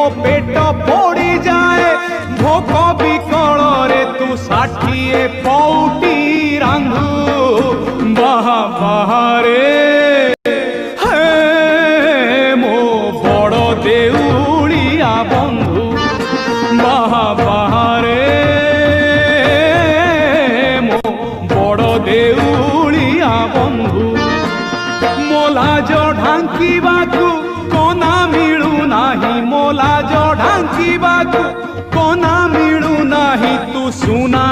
मो पेट फोड़ी जाए भोक विकल रे तू 60 पौटी रांधु बाहा बाहारे हे मो बड़ देउलिया बंधु बाहा बाहारे मो बड़ देउलिया बंधु मोलाज ढांकीबाकू कोना मिलू नाही मोलाज ढांकीबाकू कोना मिलू नाही तू सुना